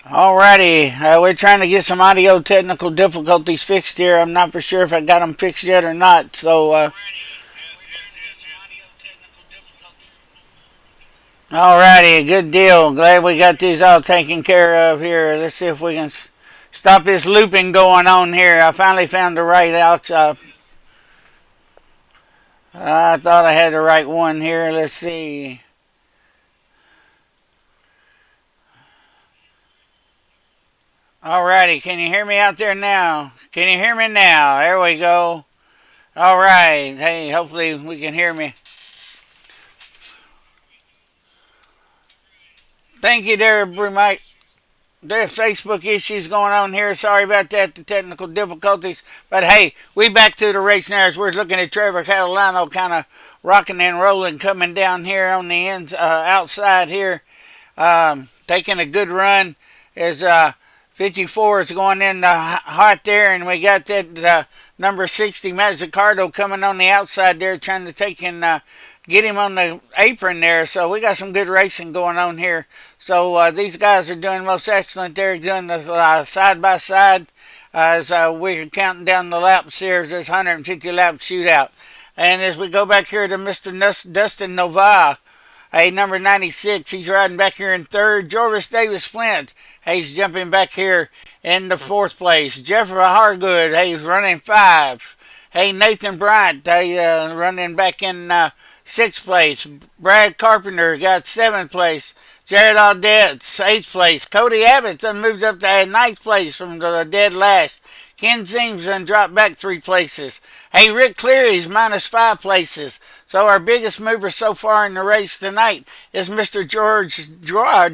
Alrighty, we're trying to get some audio technical difficulties fixed here. I'm not for sure if I got them fixed yet or not. Alrighty, good deal. Glad we got these all taken care of here. Let's see if we can stop this looping going on here. I finally found the right out. I thought I had the right one here. Let's see. Alrighty, can you hear me out there now? Can you hear me now? There we go. Alright, hey, hopefully we can hear me. Thank you there, Mike. There's Facebook issues going on here. Sorry about that, the technical difficulties. But hey, we back to the race now as we're looking at Trevor Catalano kind of rocking and rolling, coming down here on the outside here, taking a good run. As 54 is going in hot there, and we got that number 60 Mazzicardo coming on the outside there, trying to take and get him on the apron there. So we got some good racing going on here. So these guys are doing most excellent. They're doing the side by side as we're counting down the laps here. This 150 lap shootout. And as we go back here to Mr. Dustin Nova, hey, number 96, he's riding back here in third. Jorvis Davis Flint, hey, he's jumping back here in the fourth place. Jeffrey Hargood, hey, he's running 5. Hey, Nathan Bryant, hey, running back in sixth place. Brad Carpenter got 7th place. Jared Audette, 8th place. Cody Abbott moved up to ninth place from the dead last. Ken Zings dropped back 3 places. Hey, Rick Cleary's minus 5 places. So our biggest mover so far in the race tonight is Mr. George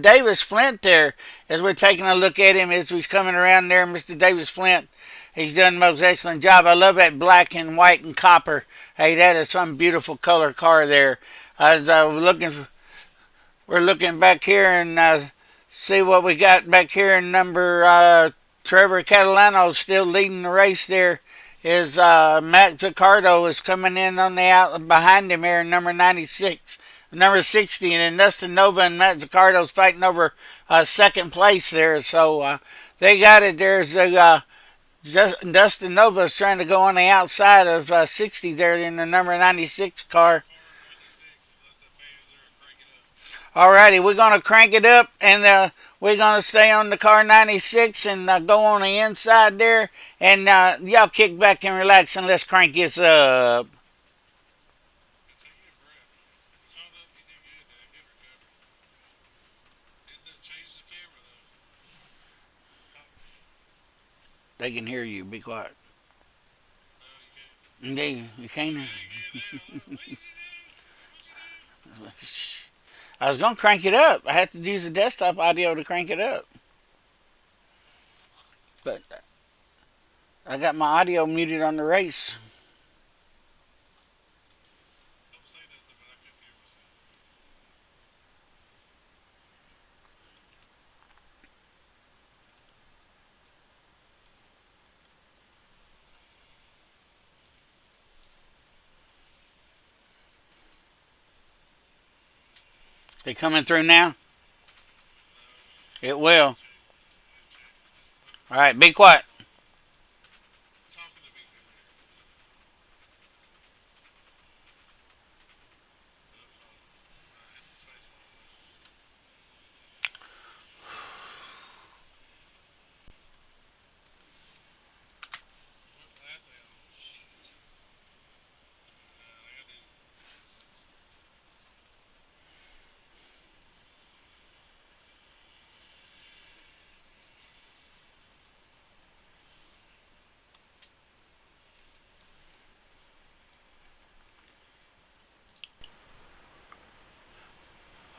Davis Flint there. As we're taking a look at him as he's coming around there, Mr. Davis Flint. He's done the most excellent job. I love that black and white and copper. Hey, that is some beautiful color car there. We're looking back here and see what we got back here in number Trevor Catalano still leading the race there. Is Matt Zaccardo is coming in on the out behind him here, number 96, number 60, and then Dustin Nova and Matt Zaccardo's fighting over second place there. So they got it. There's Dustin Nova's trying to go on the outside of 60 there in the number 96 car. Alrighty, we're going to crank it up, and we're going to stay on the car 96 and go on the inside there. And y'all kick back and relax, and let's crank this up. They can hear you. Be quiet. You can't. I was going to crank it up. I had to use the desktop audio to crank it up. But I got my audio muted on the race. They coming through now? It will. All right, be quiet.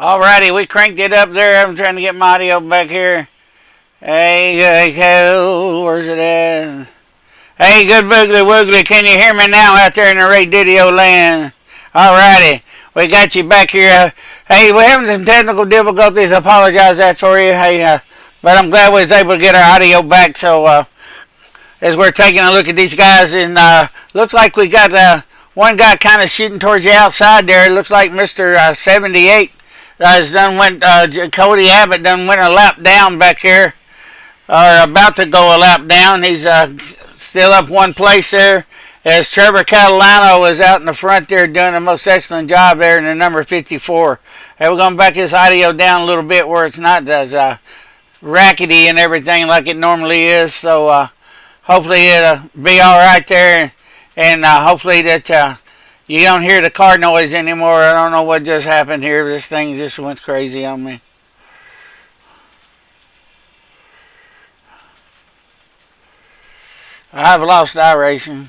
Alrighty, we cranked it up there. I'm trying to get my audio back here. Hey, where's it at? Hey, good boogly woogly, can you hear me now out there in the radio land? Alrighty, we got you back here. Hey, we're having some technical difficulties. I apologize that for you. Hey, but I'm glad we was able to get our audio back. So as we're taking a look at these guys, and looks like we got one guy kind of shooting towards the outside there. It looks like Mr. 78. Cody Abbott done went a lap down back here, or about to go a lap down. He's still up one place there. As Trevor Catalano is out in the front there doing a most excellent job there in the number 54. Hey, we're going to back this audio down a little bit where it's not as rackety and everything like it normally is. So hopefully it'll be all right there, and hopefully that you don't hear the car noise anymore. I don't know what just happened here. This thing just went crazy on me. I've lost iRacing.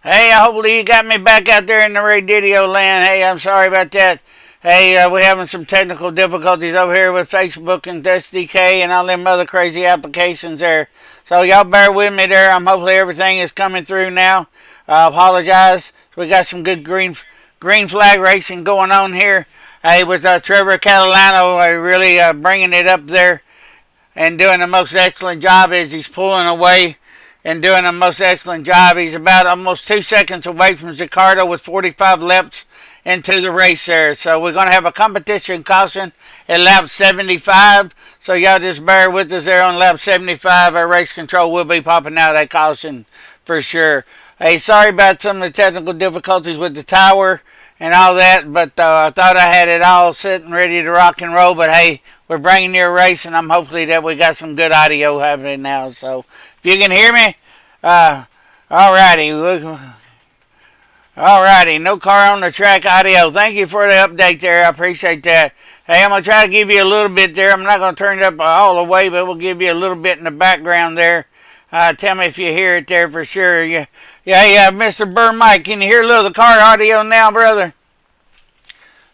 Hey, hopefully you got me back out there in the radio land. Hey, I'm sorry about that. Hey, we're having some technical difficulties over here with Facebook and SDK and all them other crazy applications there. So y'all bear with me there. Hopefully everything is coming through now. I apologize. We got some good green flag racing going on here. Hey, with Trevor Catalano really bringing it up there and doing the most excellent job as he's pulling away and doing a most excellent job. He's about almost 2 seconds away from Zicardo with 45 laps into the race there. So we're going to have a competition caution at lap 75. So y'all just bear with us there on lap 75. Our race control will be popping out that caution for sure. Hey, sorry about some of the technical difficulties with the tower and all that, but I thought I had it all set and ready to rock and roll. But hey, we're bringing you a race, and I'm hopefully that we got some good audio happening now. So if you can hear me, alrighty. Alrighty, no car on the track audio. Thank you for the update there. I appreciate that. Hey, I'm going to try to give you a little bit there. I'm not going to turn it up all the way, but we'll give you a little bit in the background there. Tell me if you hear it there for sure. Yeah, Mr. Burr Mike, can you hear a little of the car audio now, brother?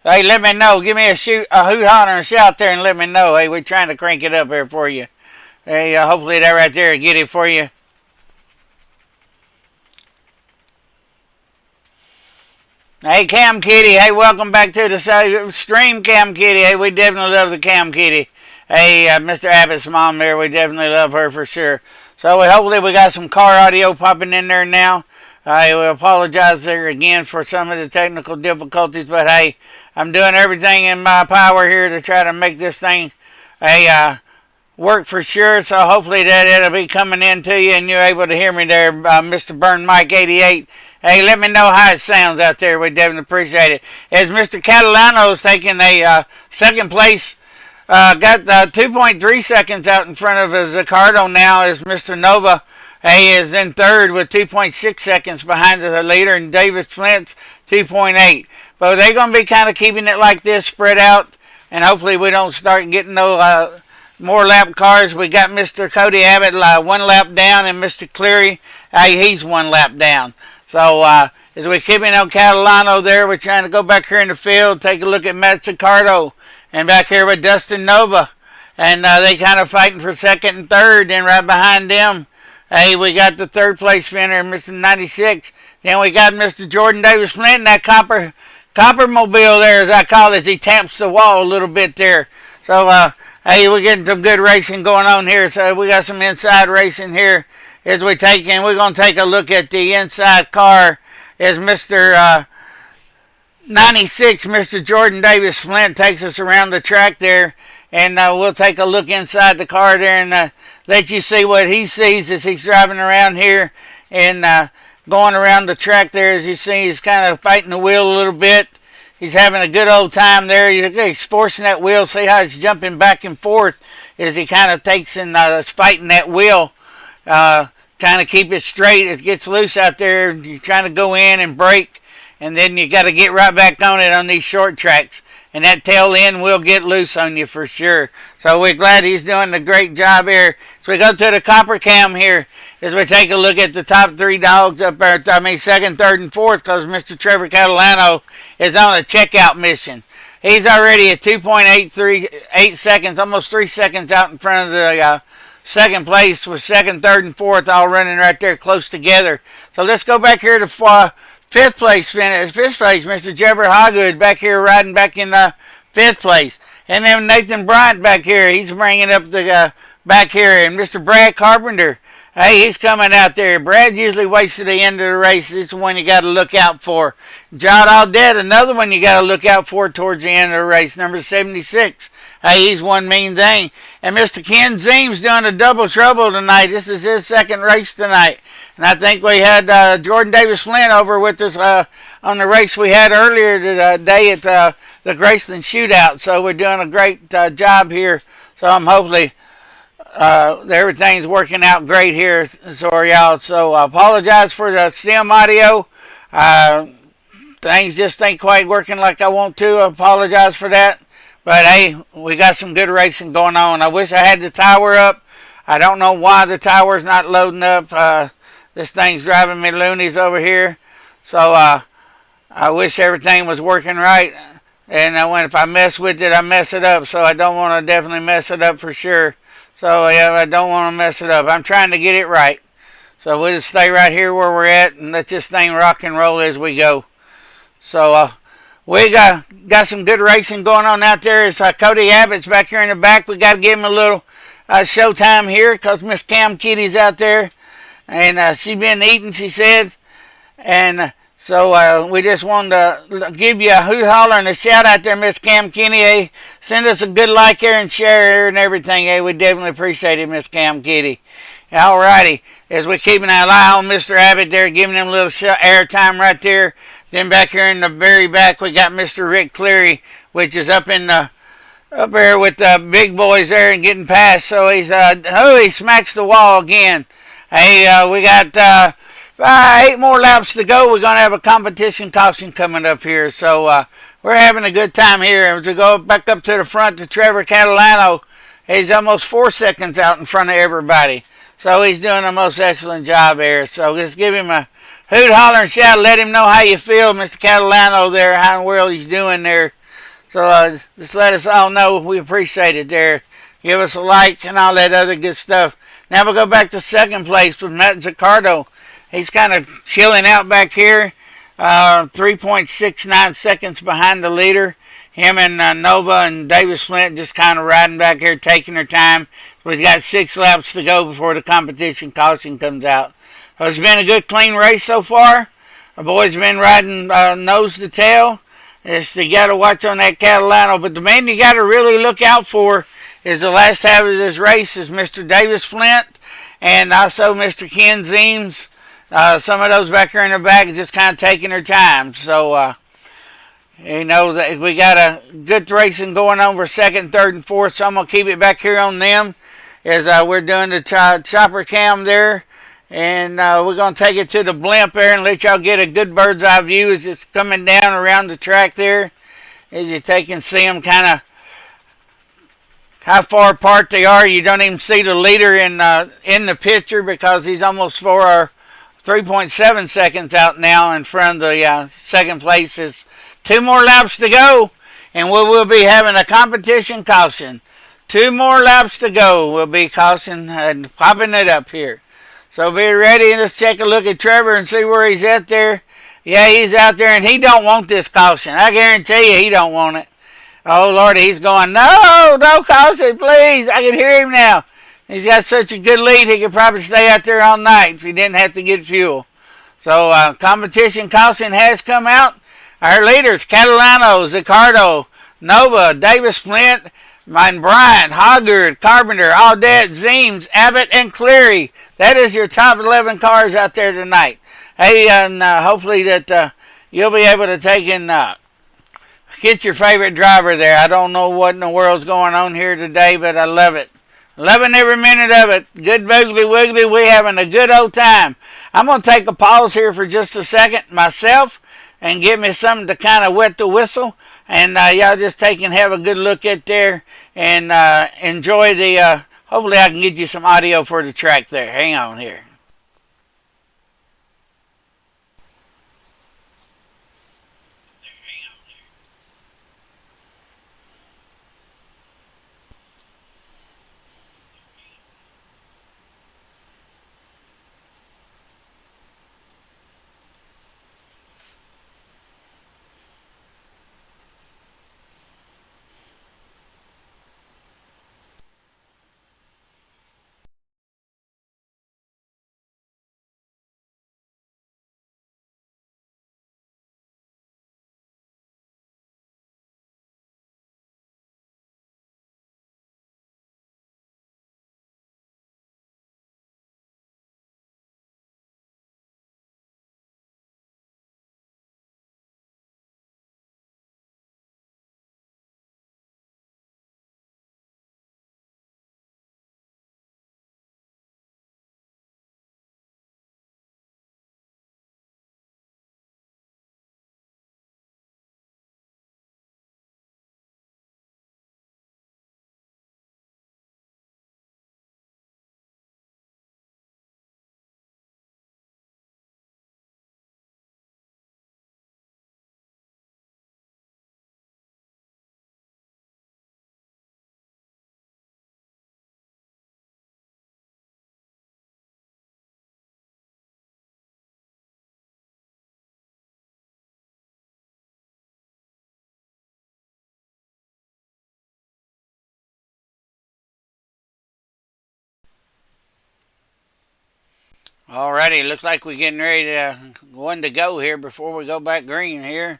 Hey, let me know. Give me a hoot, holler, and shout there and let me know. Hey, we're trying to crank it up here for you. Hey, hopefully that right there will get it for you. Hey, Cam Kitty. Hey, welcome back to the stream, Cam Kitty. Hey, we definitely love the Cam Kitty. Hey, Mr. Abbott's mom there, we definitely love her for sure. So hopefully we got some car audio popping in there now. I will apologize there again for some of the technical difficulties, but hey, I'm doing everything in my power here to try to make this thing work for sure. So hopefully that it'll be coming in to you and you're able to hear me there, Mr. Burn Mike 88. Hey, let me know how it sounds out there. We definitely appreciate it. As Mr. Catalano's taking a second place, got 2.3 seconds out in front of Zicardo now is Mr. Nova. He is in third with 2.6 seconds behind the leader, and Davis Flint's 2.8. But they're going to be kind of keeping it like this, spread out, and hopefully we don't start getting no more lap cars. We got Mr. Cody Abbott 1 lap down, and Mr. Cleary, he's 1 lap down. So as we keep on Catalano there, we're trying to go back here in the field, take a look at Matt Sicardo, and back here with Dustin Nova. And they kind of fighting for second and third. Then right behind them, we got the third place finisher, Mr. 96. Then we got Mr. Jordan Davis Flint in that copper mobile there, as I call it. He taps the wall a little bit there. So, we're getting some good racing going on here. So we got some inside racing here as we take in. We're going to take a look at the inside car as Mr. 96, Mr. Jordan Davis Flint takes us around the track there. And we'll take a look inside the car there and let you see what he sees as he's driving around here and going around the track there. As you see, he's kind of fighting the wheel a little bit. He's having a good old time there. He's forcing that wheel. See how he's jumping back and forth as he kind of takes and is fighting that wheel. Trying to keep it straight. It gets loose out there. You're trying to go in and brake. And then you got to get right back on it on these short tracks. And that tail end will get loose on you for sure. So we're glad he's doing a great job here. So we go to the copper cam here as we take a look at the top 3 dogs up there. Second, third, and fourth, because Mr. Trevor Catalano is on a checkout mission. He's already at 2.8 seconds, almost 3 seconds out in front of the second place, with second, third, and fourth all running right there close together. So let's go back here to fifth place, Mr. Jeffrey Hoggood back here riding back in fifth place. And then Nathan Bryant back here, he's bringing up the back here. And Mr. Brad Carpenter, he's coming out there. Brad usually waits to the end of the race. It's the one you got to look out for. John Aldette, another one you got to look out for towards the end of the race, number 76. He's one mean thing. And Mr. Ken Zeem's doing a double trouble tonight. This is his second race tonight. And I think we had Jordan Davis Flint over with us on the race we had earlier today at the Graceland Shootout. So we're doing a great job here. So I'm hopefully everything's working out great here. Sorry, y'all. So I apologize for the sim audio. Things just ain't quite working like I want to. I apologize for that. But, hey, we got some good racing going on. I wish I had the tower up. I don't know why the tower's not loading up. This thing's driving me loonies over here. So, I wish everything was working right. And if I mess with it, I mess it up. So, I don't want to definitely mess it up for sure. So, yeah, I don't want to mess it up. I'm trying to get it right. So, we'll just stay right here where we're at and let this thing rock and roll as we go. So, we got some good racing going on out there. It's Cody Abbott's back here in the back. We got to give him a little showtime here because Miss Cam Kitty's out there. And she's been eating, she said. And so we just wanted to give you a hoot holler and a shout out there, Miss Cam Kitty. Hey, send us a good like here and share and everything. Hey, we definitely appreciate it, Miss Cam Kitty. All righty. As we keep an eye on Mr. Abbott there, giving him a little airtime right there. Then back here in the very back, we got Mr. Rick Cleary, which is up there with the big boys there and getting past. So he's he smacks the wall again. Hey, we got 8 more laps to go. We're gonna have a competition caution coming up here. So we're having a good time here. As we go back up to the front to Trevor Catalano, he's almost 4 seconds out in front of everybody. So he's doing a most excellent job there. So just give him a hoot, holler, and shout. Let him know how you feel, Mr. Catalano there, how in the world he's doing there. So just let us all know we appreciate it there. Give us a like and all that other good stuff. Now we'll go back to second place with Matt Zaccardo. He's kind of chilling out back here. 3.69 seconds behind the leader. Him and Nova and Davis Flint just kind of riding back here, taking their time. We've got 6 laps to go before the competition caution comes out. So it's been a good, clean race so far. The boys have been riding nose to tail. You got to watch on that Catalano. But the man you got to really look out for is the last half of this race is Mr. Davis Flint and also Mr. Ken Zeems. Some of those back here in the back are just kind of taking their time. So, you know, we got a good racing going on for second, third, and fourth. So I'm going to keep it back here on them as we're doing the chopper cam there. And we're going to take it to the blimp there and let y'all get a good bird's eye view as it's coming down around the track there. As you take and see them kind of how far apart they are. You don't even see the leader in the picture because he's almost 3.7 seconds out now in front of the second place. Is 2 more laps to go, and we will be having a competition caution. 2 more laps to go. We'll be caution and popping it up here. So be ready and let's take a look at Trevor and see where he's at there. Yeah, he's out there and he don't want this caution. I guarantee you he don't want it. Oh, Lord, he's going, no, don't caution, please. I can hear him now. He's got such a good lead, he could probably stay out there all night if he didn't have to get fuel. So competition caution has come out. Our leaders, Catalano, Zicardo, Nova, Davis Flint, Brian, Hoggard, Carpenter, Audette, Zeems, Abbott, and Cleary. That is your top 11 cars out there tonight. Hey, and hopefully that you'll be able to take and get your favorite driver there. I don't know what in the world's going on here today, but I love it. Loving every minute of it. Good boogly wiggly. We having a good old time. I'm going to take a pause here for just a second myself and get me something to kind of wet the whistle. And y'all just take and have a good look at there and enjoy the, hopefully I can get you some audio for the track there. Hang on here. Alrighty, looks like we're getting ready to one to go here before we go back green here.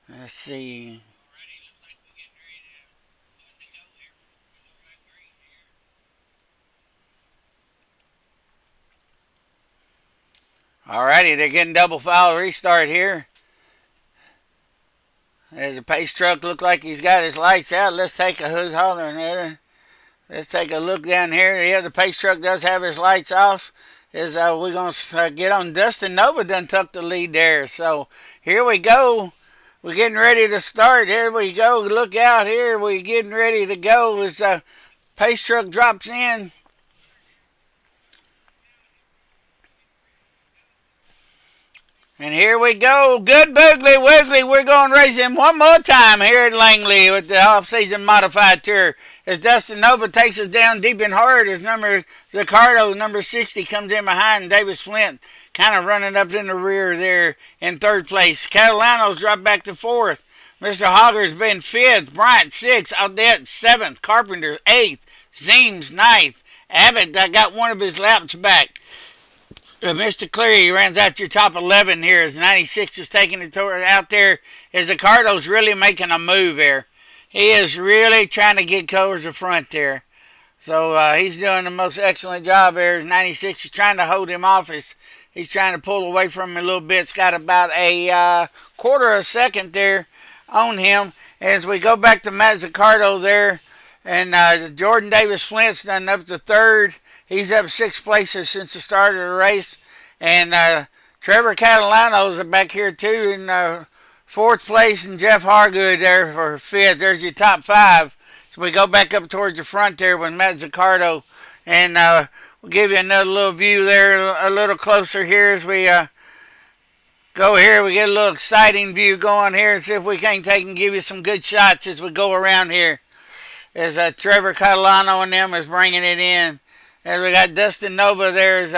Let's see. Alrighty, they're getting double file restart here. As the pace truck look like he's got his lights out. Let's take a hoot hollering at her. Let's take a look down here. Yeah, the pace truck does have his lights off. We're going to get on. Dustin Nova done took the lead there. So here we go. We're getting ready to start. Here we go. Look out here. We're getting ready to go as pace truck drops in. And here we go. Good boogly wiggly. We're going racing one more time here at Langley with the off-season modified tour. As Dustin Nova takes us down deep and hard as Zicardo, number 60, comes in behind. Davis Flint kind of running up in the rear there in third place. Catalano's dropped back to fourth. Mr. Hogger's been fifth. Bryant, sixth. Audette, seventh. Carpenter, eighth. Zeems, ninth. Abbott got one of his laps back. Mr. Cleary runs out your top 11 here as 96 is taking it out there as Zicardo's really making a move here. He is really trying to get towards the front there. So he's doing the most excellent job there as 96 is trying to hold him off. He's trying to pull away from him a little bit. It's got about a quarter of a second there on him. As we go back to Matt Zicardo there, and Jordan Davis Flint's done up to third. He's up 6 places since the start of the race. And Trevor Catalano's back here too in 4th place, and Jeff Hargood there for 5th. There's your top 5. So we go back up towards the front there with Matt Zaccardo. And we'll give you another little view there a little closer here as we go here. We get a little exciting view going here and see if we can't take and give you some good shots as we go around here. As Trevor Catalano and them is bringing it in. As we got Dustin Nova there is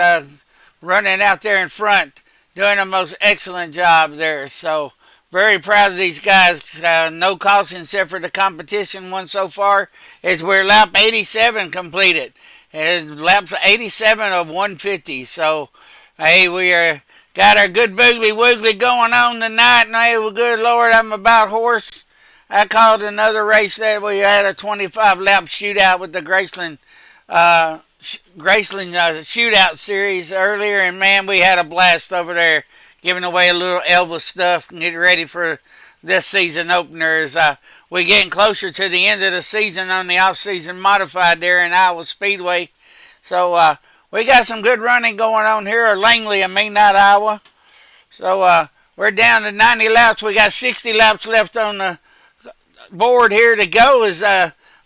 running out there in front, doing a most excellent job there. So very proud of these guys. No caution except for the competition one so far. As we're lap 87 completed. And lap 87 of 150. So hey, we got our good boogly woogly going on tonight. And hey, well, good Lord, I'm about hoarse. I called another race that we had a 25-lap shootout with the Graceland shootout series earlier, and man, we had a blast over there, giving away a little Elvis stuff and getting ready for this season opener. As we're getting closer to the end of the season on the off-season modified there in Iowa Speedway. So we got some good running going on here, or Langley, not Iowa. So we're down to 90 laps. We got 60 laps left on the board here to go. As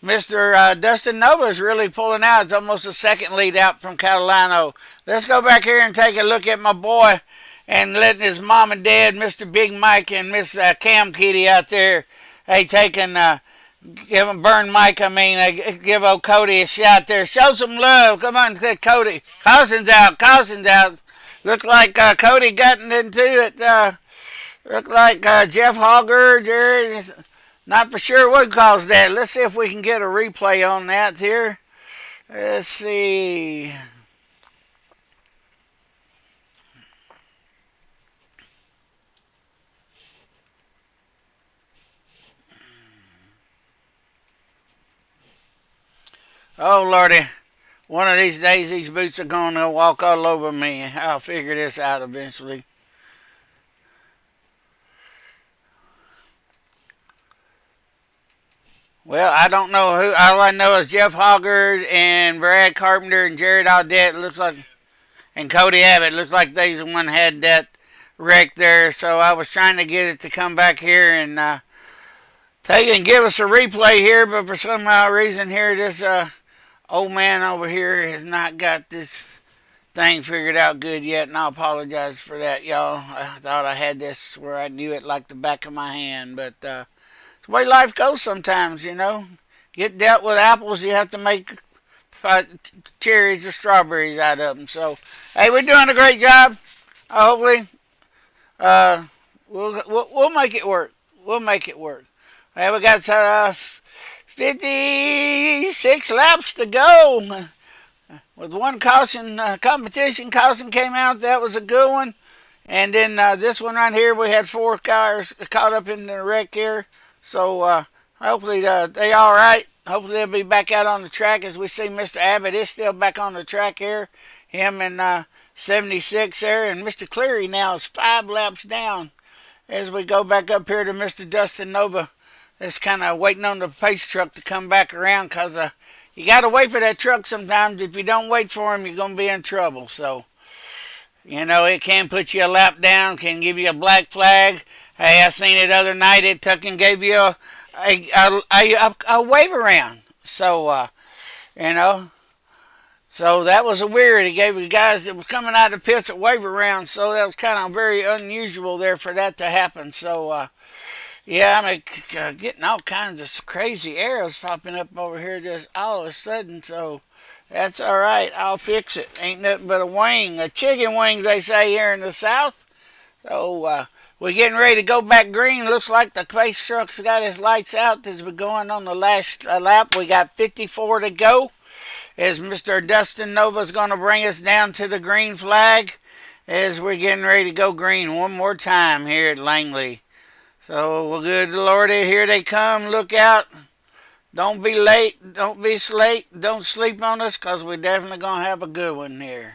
Mr. Dustin Nova is really pulling out. It's almost a second lead out from Catalano. Let's go back here and take a look at my boy and letting his mom and dad, Mr. Big Mike and Miss Cam Kitty out there, hey, taking, give him Burn Mike, give old Cody a shot there. Show some love. Come on, Cody. Caution's out. Looked like Cody got into it. Looked like Jeff Hogger there. Not for sure what caused that. Let's see if we can get a replay on that here. Let's see. Oh, Lordy. One of these days, these boots are going to walk all over me. I'll figure this out eventually. Well, I don't know who. All I know is Jeff Hoggard and Brad Carpenter and Jared Audette. Looks like, and Cody Abbott. Looks like they's the one had that wreck there. So I was trying to get it to come back here and take and give us a replay here. But for some reason here, this old man over here has not got this thing figured out good yet. And I apologize for that, y'all. I thought I had this where I knew it like the back of my hand. But the way life goes sometimes, you know. Get dealt with apples, you have to make cherries or strawberries out of them. So, hey, we're doing a great job. Hopefully, we'll make it work. We'll make it work. Hey, we got 56 laps to go. With one caution, competition caution came out. That was a good one. And then this one right here, we had 4 cars caught up in the wreck here. So hopefully they all right. Hopefully they'll be back out on the track. As we see, Mr. Abbott is still back on the track here. Him and 76 there. And Mr. Cleary now is 5 laps down. As we go back up here to Mr. Dustin Nova. Just kind of waiting on the pace truck to come back around. Because you got to wait for that truck sometimes. If you don't wait for him, you're going to be in trouble. So, you know, it can put you a lap down. Can give you a black flag. Hey, I seen it the other night. It took and gave you a wave around. So, you know, so that was a weird. It gave the guys that was coming out of the pits a wave around. So that was kind of very unusual there for that to happen. So, yeah, I'm getting all kinds of crazy arrows popping up over here just all of a sudden. So that's all right. I'll fix it. Ain't nothing but a wing, a chicken wing, they say here in the South. So, we're getting ready to go back green. Looks like the pace truck's got his lights out as we're going on the last lap. We got 54 to go. As Mr. Dustin Nova's going to bring us down to the green flag as we're getting ready to go green one more time here at Langley. So, well, good Lordy, here they come. Look out. Don't be late. Don't be late. Don't sleep on us because we're definitely going to have a good one here.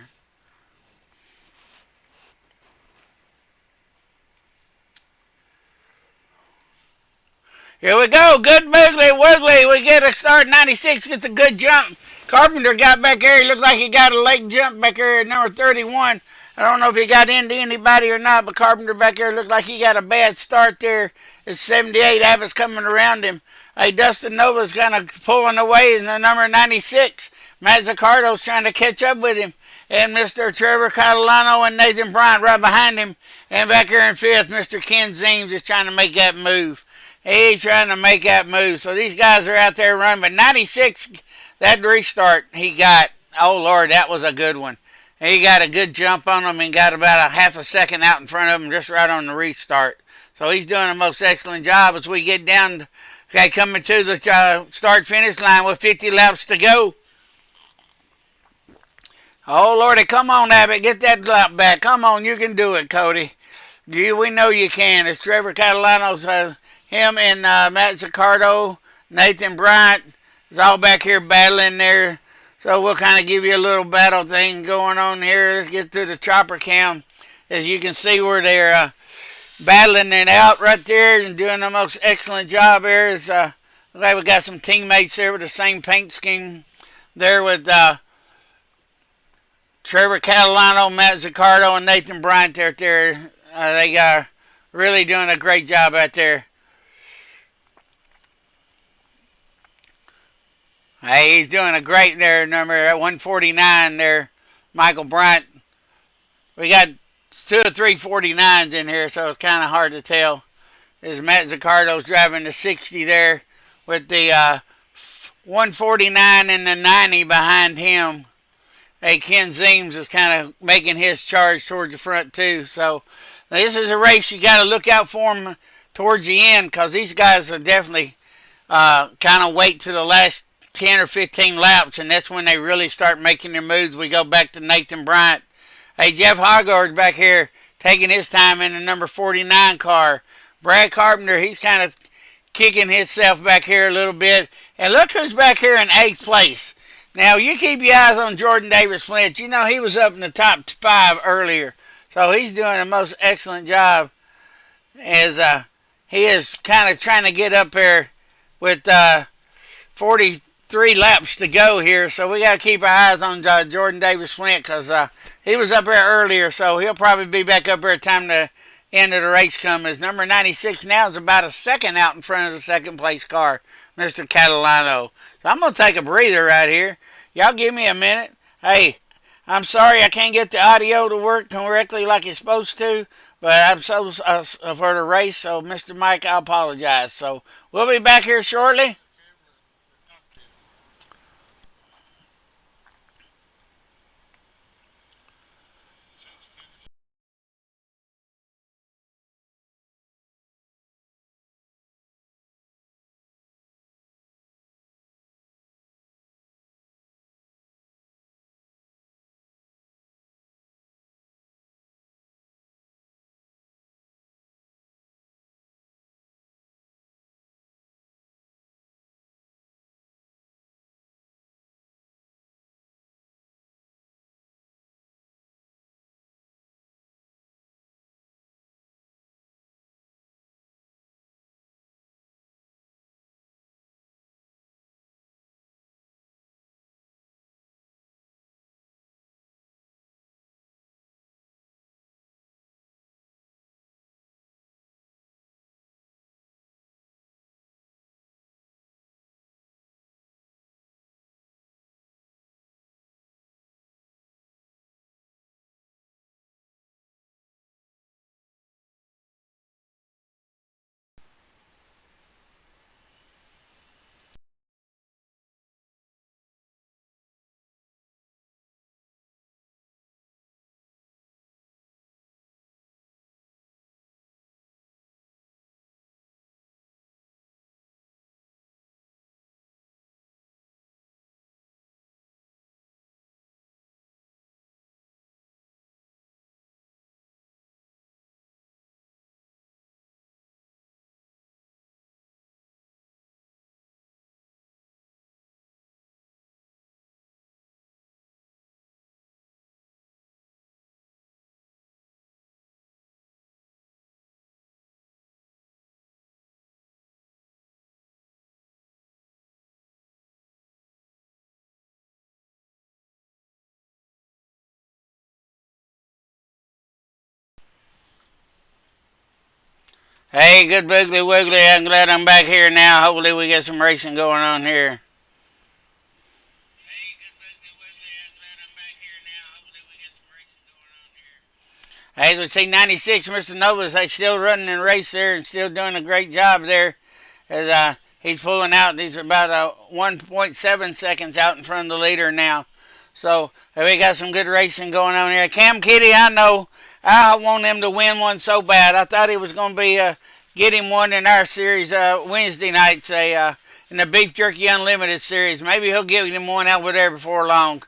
Here we go. Good Boogly Woogly. We get a start. 96 gets a good jump. Carpenter got back there. He looked like he got a late jump back there at number 31. I don't know if he got into anybody or not, but Carpenter back there looked like he got a bad start there. It's 78. Abbott's coming around him. Hey, Dustin Nova's kind of pulling away in the number 96. Matt Zaccardo's trying to catch up with him. And Mr. Trevor Catalano and Nathan Bryant right behind him. And back here in fifth, Mr. Ken Zeems is trying to make that move. He's trying to make that move. So these guys are out there running. But 96, that restart he got, oh, Lord, that was a good one. He got a good jump on him and got about a half a second out in front of him just right on the restart. So he's doing a most excellent job as we get down, coming to the start-finish line with 50 laps to go. Oh, Lordy, come on, Abbott. Get that lap back. Come on, you can do it, Cody. We know you can. It's Trevor Catalano's, him and Matt Zaccardo, Nathan Bryant is all back here battling there. So we'll kind of give you a little battle thing going on here. Let's get to the chopper cam. As you can see where they're battling it out right there and doing the most excellent job here. Is, okay, we got some teammates there with the same paint scheme there with Trevor Catalano, Matt Zaccardo, and Nathan Bryant there. They are really doing a great job out there. Hey, he's doing a great there, number 149 there, Michael Bryant. We got 2 or 3 49s in here, so it's kind of hard to tell. As Matt Zaccardo's driving the 60 there with the 149 and the 90 behind him. Hey, Ken Zeems is kind of making his charge towards the front too. So this is a race you got to look out for them towards the end, because these guys are definitely kind of wait to the last 10 or 15 laps, and that's when they really start making their moves. We go back to Nathan Bryant. Hey, Jeff Hoggard's back here taking his time in the number 49 car. Brad Carpenter, he's kind of kicking himself back here a little bit. And look who's back here in 8th place. Now, you keep your eyes on Jordan Davis Flint. You know he was up in the top 5 earlier. So he's doing a most excellent job as he is kind of trying to get up there with 43 laps to go here. So we got to keep our eyes on Jordan Davis Flint, because he was up there earlier. So he'll probably be back up there at the time the end of the race comes. As number 96 now is about a second out in front of the second place car, Mr. Catalano. So I'm going to take a breather right here. Y'all give me a minute. Hey, I'm sorry I can't get the audio to work correctly like it's supposed to, but I'm so for the race. So, Mr. Mike, I apologize. So we'll be back here shortly. Hey, good boogly woogly. I'm glad I'm back here now. Hopefully, we get some racing going on here. As we see, 96, Mr. Nova's still running in race there and still doing a great job there. As he's pulling out, he's about 1.7 seconds out in front of the leader now. So we got some good racing going on here. Cam Kitty, I know I want him to win one so bad. I thought he was going to be get him one in our series Wednesday nights, in the Beef Jerky Unlimited series. Maybe he'll give him one over there before long.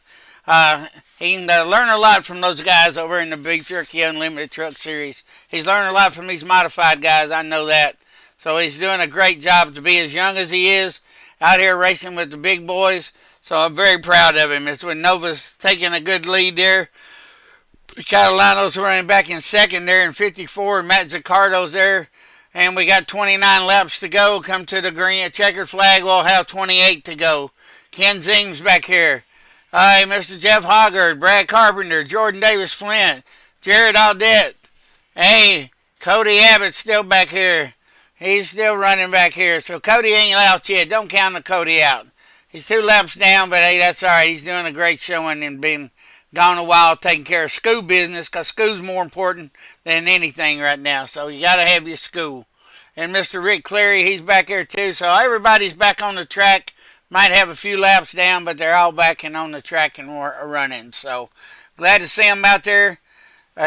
He can learn a lot from those guys over in the Beef Jerky Unlimited Truck Series. He's learned a lot from these modified guys. I know that. So he's doing a great job to be as young as he is out here racing with the big boys. So I'm very proud of him. It's when Nova's taking a good lead there. Catalano's running back in second there in 54. Matt Zaccardo's there. And we got 29 laps to go. Come to the green checkered flag. We'll have 28 to go. Ken Zing's back here. Hi, Mr. Jeff Hoggard, Brad Carpenter, Jordan Davis Flint, Jared Audette. Hey, Cody Abbott's still back here. He's still running back here. So Cody ain't out yet. Don't count the Cody out. He's 2 laps down, but hey, that's all right. He's doing a great showing and been gone a while taking care of school business because school's more important than anything right now. So you got to have your school. And Mr. Rick Cleary, he's back here too. So everybody's back on the track. Might have a few laps down, but they're all back and on the track and running. So glad to see them out there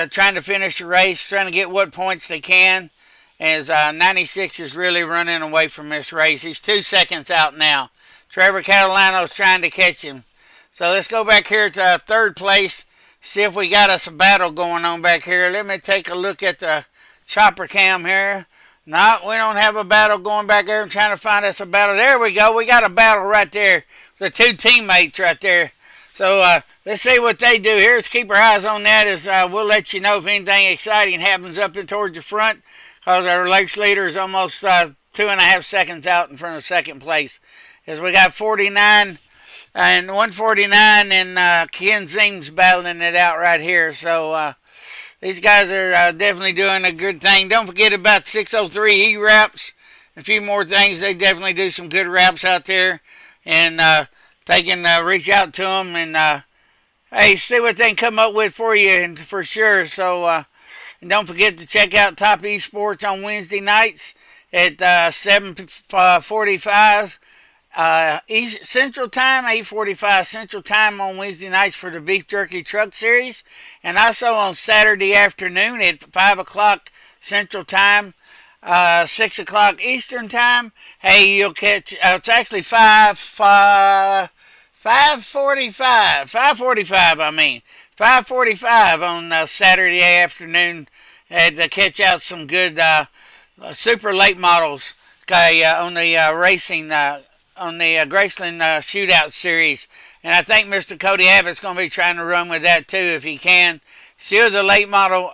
trying to finish the race, trying to get what points they can. As 96 is really running away from this race. He's 2 seconds out now. Trevor Catalano's trying to catch him. So let's go back here to third place. See if we got us a battle going on back here. Let me take a look at the chopper cam here. No, we don't have a battle going back there. I'm trying to find us a battle. There we go. We got a battle right there. The 2 teammates right there. So let's see what they do here. Let's keep our eyes on that as we'll let you know if anything exciting happens up and towards the front. Because our race leader is almost 2.5 seconds out in front of second place. As we got 49 and 149 and Ken Zing's battling it out right here. So these guys are definitely doing a good thing. Don't forget about 603 E-Wraps. A few more things. They definitely do some good wraps out there. And they can reach out to them and, hey, see what they can come up with for you and for sure. So, and don't forget to check out Topp eSports on Wednesday nights at 7:45 Central Time, 8:45 Central Time on Wednesday nights for the Beef Jerky Truck Series, and also on Saturday afternoon at 5 o'clock Central Time, 6 o'clock Eastern Time. Hey, you'll catch. It's actually 5:45. I mean 5:45 on Saturday afternoon to catch out some good super late models on the racing. On the Graceland Shootout Series. And I think Mr. Cody Abbott's going to be trying to run with that too if he can. Sure, the late model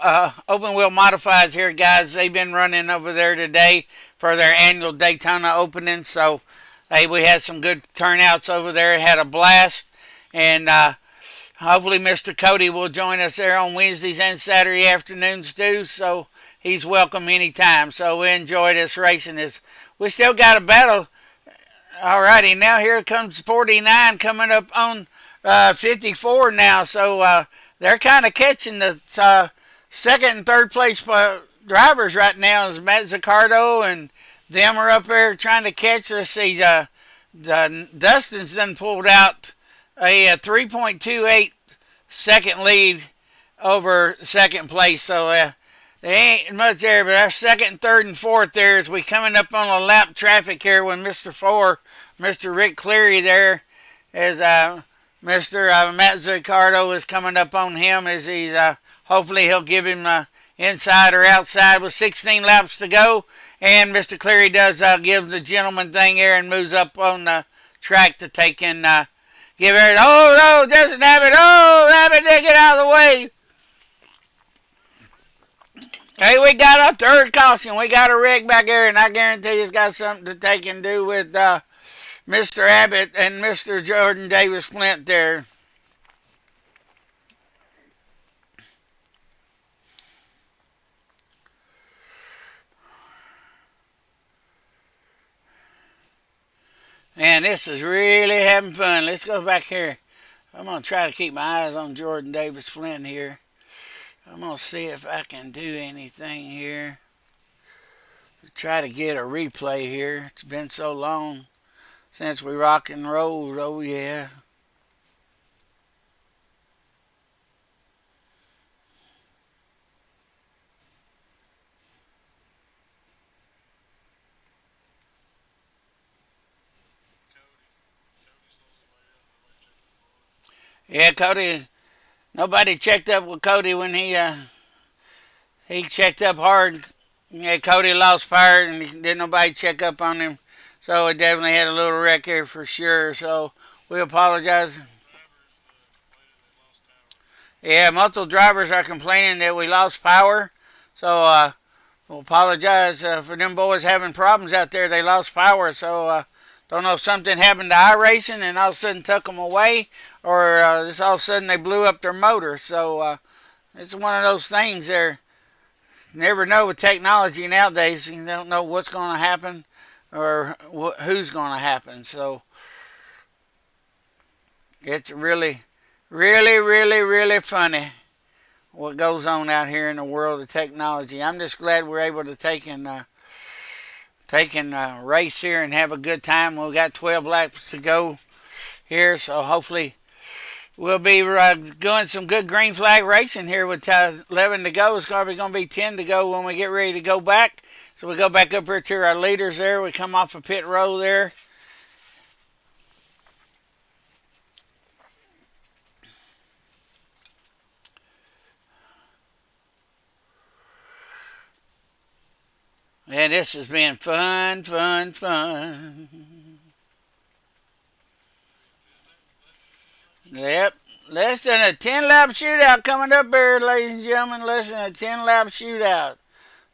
open wheel modifieds here, guys, they've been running over there today for their annual Daytona opening. So hey, we had some good turnouts over there, had a blast. And hopefully Mr. Cody will join us there on Wednesdays and Saturday afternoons too. So he's welcome anytime. So we enjoy this racing. We still got a battle. Alrighty, now here comes 49 coming up on 54 now. So they're kind of catching the second and third place drivers right now. Is Matt Zaccardo and them are up there trying to catch. Let's see, Dustin's done pulled out a 3.28 second lead over second place. So there ain't much there, but our second, third, and fourth there as we coming up on a lap traffic here with Mr. Rick Cleary there, as Mr. Matt Zaccardo is coming up on him as he's hopefully he'll give him inside or outside with 16 laps to go. And Mr. Cleary does give the gentleman thing here and moves up on the track to take and give it. Oh, no, doesn't have it. Oh, Abbott, get out of the way. Hey, we got a third caution. We got a wreck back there, and I guarantee it's got something to take and do with Mr. Abbott and Mr. Jordan Davis Flint there. Man, this is really having fun. Let's go back here. I'm going to try to keep my eyes on Jordan Davis Flynn here. I'm going to see if I can do anything here. Try to get a replay here. It's been so long since we rock and rolled. Oh, yeah. Yeah, Cody. Nobody checked up with Cody when he checked up hard. Yeah, Cody lost fire and didn't nobody check up on him. So it definitely had a little wreck here for sure. So we apologize. Yeah, multiple drivers are complaining that we lost power. So we'll apologize for them boys having problems out there. They lost power. So don't know if something happened to iRacing and all of a sudden took them away, or just all of a sudden they blew up their motor. So it's one of those things there. Never know with technology nowadays. You don't know what's going to happen or who's going to happen. So it's really, really, really, really funny what goes on out here in the world of technology. I'm just glad we're able to take and race here and have a good time. We've got 12 laps to go here, so hopefully we'll be doing some good green flag racing here with 11 to go. It's probably going to be 10 to go when we get ready to go back. So we go back up here to our leaders there. We come off of pit row there. And this has been fun, fun, fun. Yep. Less than a 10-lap shootout coming up here, ladies and gentlemen. Less than a 10-lap shootout.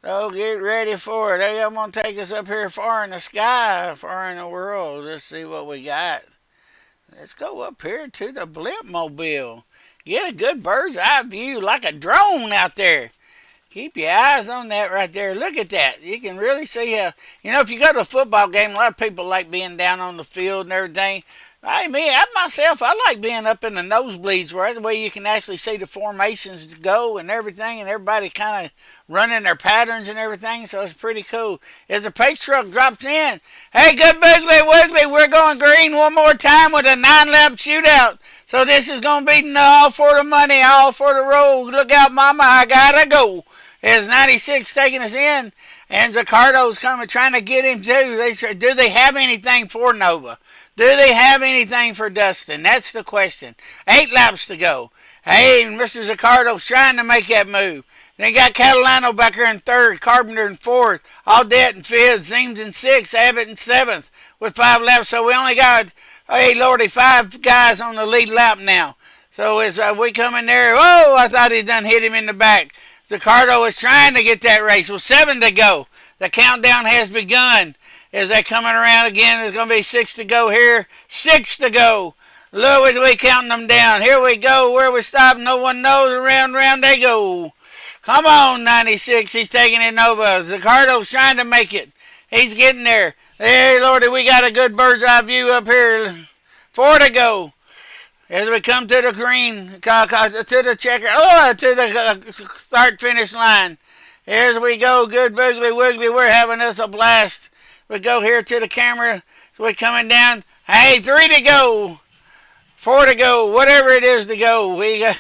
So get ready for it. Hey, I'm going to take us up here far in the sky, far in the world. Let's see what we got. Let's go up here to the blimp mobile. Get a good bird's eye view like a drone out there. Keep your eyes on that right there. Look at that. You can really see how, if you go to a football game, a lot of people like being down on the field and everything. Hey, me, myself, I like being up in the nosebleeds where the way you can actually see the formations go and everything, and everybody kind of running their patterns and everything, so it's pretty cool. As the pace truck drops in, hey, good Biggly Wiggly, we're going green one more time with a 9-lap shootout. So this is going to be all for the money, all for the road. Look out, mama, I gotta go. As 96 taking us in, and Zaccardo's coming, trying to get him too. Do they have anything for Nova? Do they have anything for Dustin? That's the question. 8 laps to go. Hey, Mr. Zaccardo's trying to make that move. Then got Catalano back here in third, Carpenter in fourth, Audette in fifth, Zeems in sixth, Abbott in seventh with 5 laps. So we only got, hey, Lordy, 5 guys on the lead lap now. So as we come in there, oh, I thought he done hit him in the back. Zaccardo is trying to get that race with 7 to go. The countdown has begun. As they're coming around again, there's going to be 6 to go here. 6 to go. Look, we counting them down. Here we go. Where we stop, no one knows. Around they go. Come on, 96. He's taking it over. Zaccardo's trying to make it. He's getting there. Hey, Lordy, we got a good bird's eye view up here. 4 to go. As we come to the green, to the checker, to the start-finish line. As we go, good Biggly Wiggly, we're having us a blast. We go here to the camera, so we're coming down. Hey, 3 to go, 4 to go, whatever it is to go. We're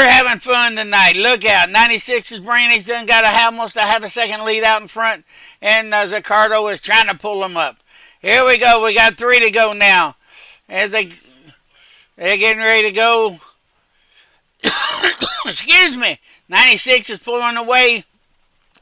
having fun tonight. Look out, 96 is bringing. He's done got almost a half a second lead out in front, and Zaccardo is trying to pull him up. Here we go. We got 3 to go now. As they're getting ready to go. Excuse me. 96 is pulling away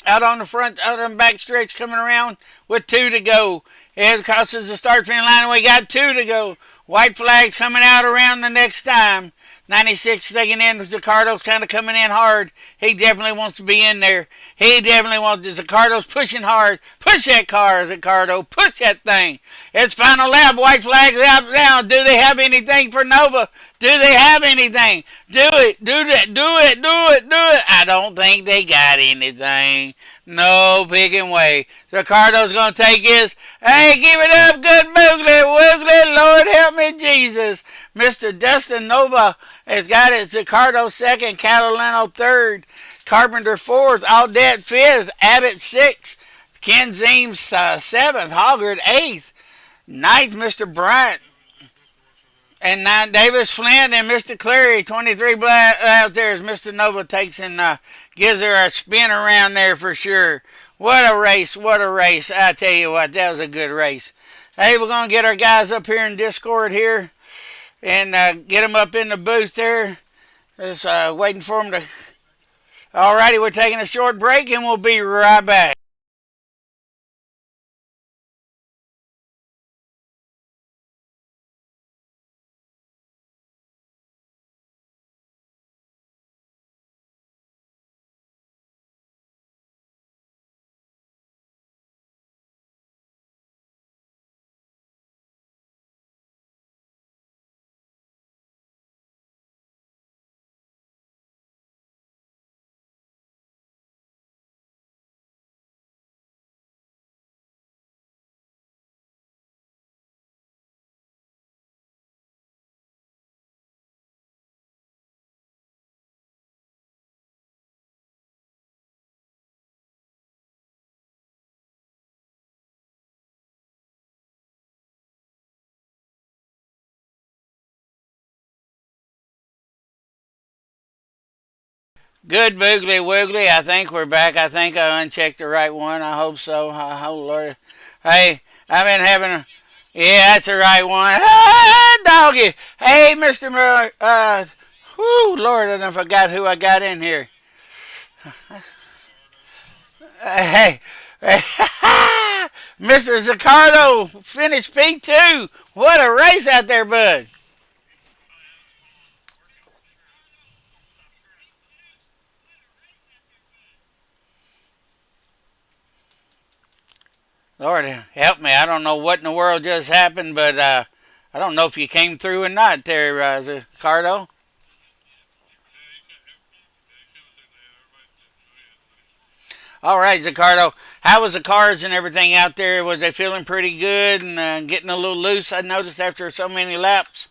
out on the front, out on the back stretch, coming around with 2 to go. It crosses the start finish line, and we got 2 to go. White flags coming out around the next time. 96 sticking in. Zicardo's kind of coming in hard. He definitely wants to be in there. He definitely wants to. Zicardo's pushing hard. Push that car, Zicardo. Push that thing. It's final lap. White flags out now. Do they have anything for Nova? Do they have anything? Do it. Do it. Do it. Do it. Do it. I don't think they got anything. No picking way. Ricardo's going to take his. Hey, give it up, good Boogly. Woogly, Lord help me, Jesus. Mr. Dustin Nova has got it. Ricardo second. Catalano third. Carpenter fourth. Audette fifth. Abbott sixth. Ken Zeems seventh. Hoggard eighth. Ninth, Mr. Bryant. And Davis Flint and Mr. Cleary, 23 out there as Mr. Nova takes and gives her a spin around there for sure. What a race, what a race. I tell you what, that was a good race. Hey, we're going to get our guys up here in Discord here and get them up in the booth there. Just waiting for them to... Alrighty, we're taking a short break and we'll be right back. Good boogly woogly. I think we're back. I think I unchecked the right one. I hope so. Oh, Lord. Hey, I've been having a... Yeah, that's the right one. Ah, doggy. Hey, Mr. Whoo, Lord, I done forgot who I got in here. Hey. Mr. Zicardo finished P2. What a race out there, bud. Lord, help me. I don't know what in the world just happened, but I don't know if you came through or not there, Ricardo. All right, Ricardo. How was the cars and everything out there? Was they feeling pretty good and getting a little loose? I noticed after so many laps.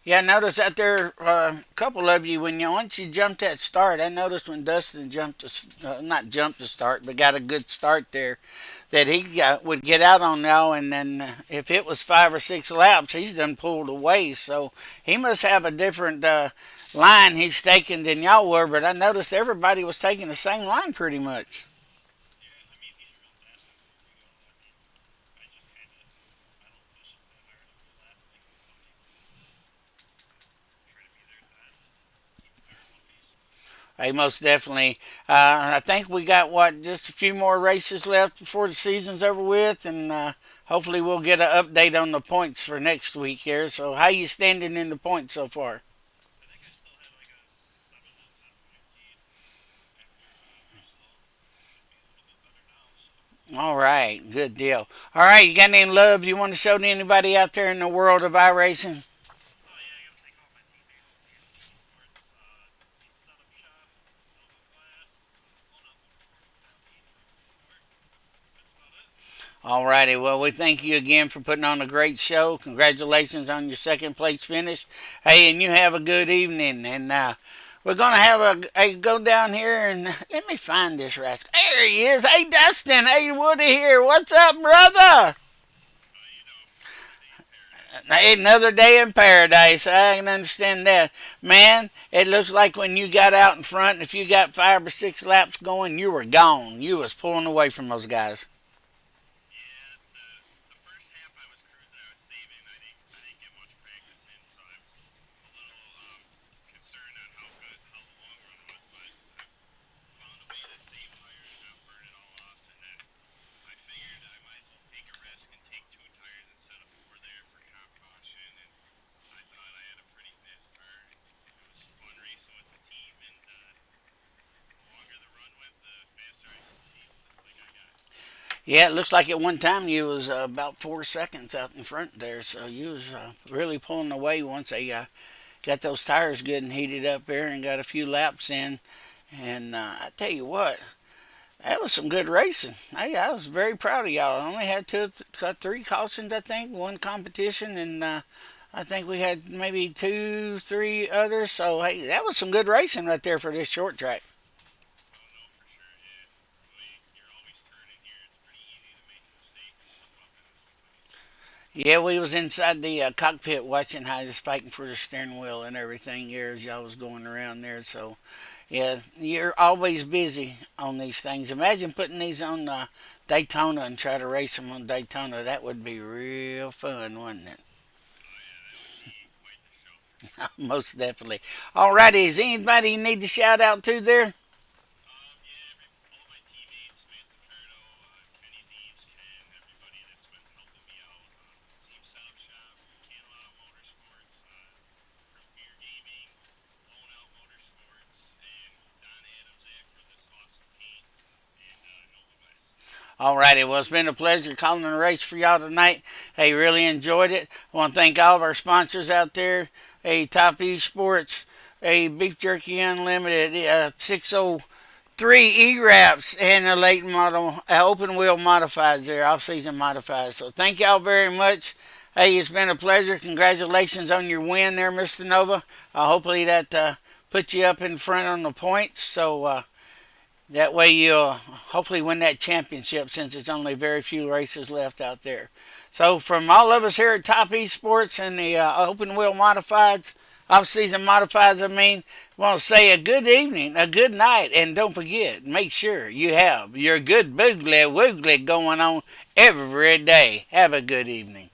Yeah, I noticed out there a couple of you when you once you jumped that start. I noticed when Dustin jumped, not jumped the start, but got a good start there, that he would get out on y'all, and then if it was 5 or 6 laps, he's done pulled away. So he must have a different line he's taking than y'all were. But I noticed everybody was taking the same line pretty much. Hey, most definitely. I think we got what just a few more races left before the season's over with, and hopefully we'll get an update on the points for next week here. So, how you standing in the points so far? All right, good deal. All right, you got any love you want to show to anybody out there in the world of iRacing? All righty. Well, we thank you again for putting on a great show. Congratulations on your second place finish. Hey, and you have a good evening. And we're going to have a go down here and let me find this rascal. There he is. Hey, Dustin. Hey, Woody here. What's up, brother? Another day in paradise. I can understand that. Man, it looks like when you got out in front, if you got 5 or 6 laps going, you were gone. You was pulling away from those guys. Yeah, it looks like at one time you was about 4 seconds out in front there, so you was really pulling away once they got those tires good and heated up there and got a few laps in. And I tell you what, that was some good racing. I was very proud of y'all. I only had three cautions, I think, one competition, and I think we had maybe two, three others. So hey, that was some good racing right there for this short track. Yeah, we was inside the cockpit watching how he was fighting for the steering wheel and everything here as y'all was going around there. So yeah, you're always busy on these things. Imagine putting these on Daytona and try to race them on Daytona. That would be real fun, wouldn't it? Most definitely. Alrighty, is anybody you need to shout out to there? Alrighty, well, it's been a pleasure calling the race for y'all tonight. Hey, really enjoyed it. I want to thank all of our sponsors out there. Hey, Topp eSports, hey, Beef Jerky Unlimited, 603 E-Wraps, and the late model, open wheel modifieds there, off-season modifieds. So thank y'all very much. Hey, it's been a pleasure. Congratulations on your win there, Mr. Nova. Hopefully that puts you up in front on the points. So that way you'll hopefully win that championship since it's only very few races left out there. So from all of us here at Topp Esports and the open wheel modifieds, off-season modifieds, I want to say a good evening, a good night, and don't forget, make sure you have your good boogly woogly going on every day. Have a good evening.